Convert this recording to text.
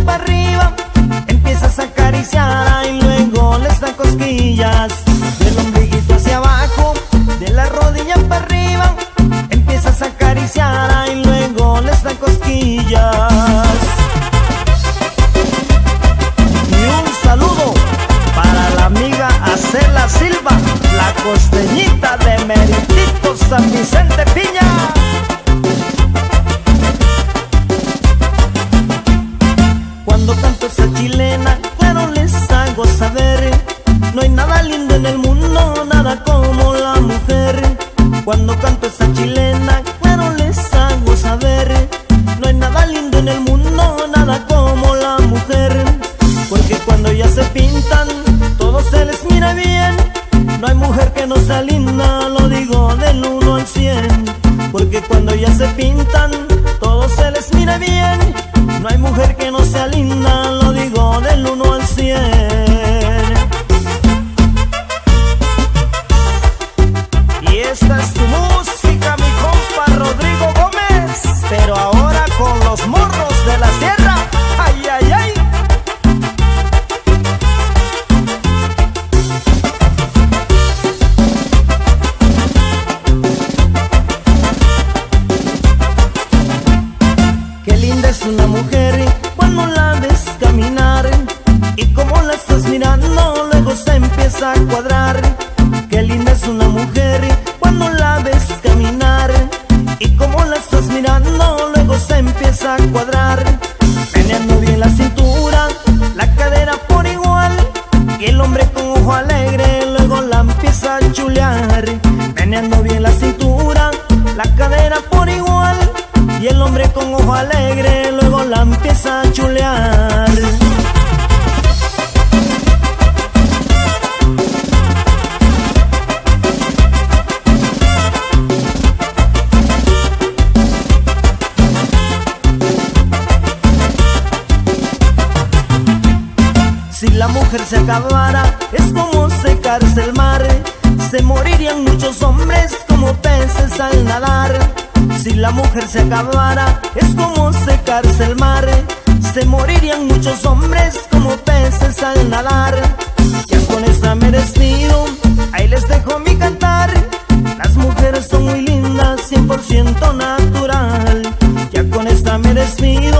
para arriba, empiezas a acariciar y luego les da cosquillas. Del ombliguito hacia abajo, de la rodilla para arriba, empiezas a acariciar y luego les da cosquillas. Y un saludo para la amiga Acela Silva, la costeñita de Meritito San Vicente Piña. Cuando canto esa chilena, claro les hago saber, no hay nada lindo en el mundo, nada como la mujer. Cuando canto esa chilena, claro les hago saber, no hay nada lindo en el mundo, nada como la mujer. Porque cuando ya se pintan, todo se les mira bien, no hay mujer que no sea linda, lo digo del 1 al 100. Porque cuando ya se pintan, todo se les mira bien, no hay mujer que no sea linda, lo digo del 1 al 100. Y esta es tu música, mi compa Rodrigo Gómez, pero ahora con los morros de la sierra. ¡Ay, ay, ay! Qué linda es una mujer cuando la ves caminar, y como la estás mirando luego se empieza a cuadrar. Qué linda es una mujer cuando la ves caminar, y como la estás mirando luego se empieza a cuadrar. Meneando bien la cintura, la cadera por igual, y el hombre con ojo alegre luego la empieza a chulear. Meneando bien la cintura, la cadera por igual, y el hombre con ojo alegre luego la empieza a chulear. Si la mujer se acabara, es como secarse el mar, se morirían muchos hombres como peces al nadar. Si la mujer se acabara, es como secarse el mar, se morirían muchos hombres como peces al nadar. Ya con esta me despido, ahí les dejo mi cantar. Las mujeres son muy lindas, 100% natural. Ya con esta me despido,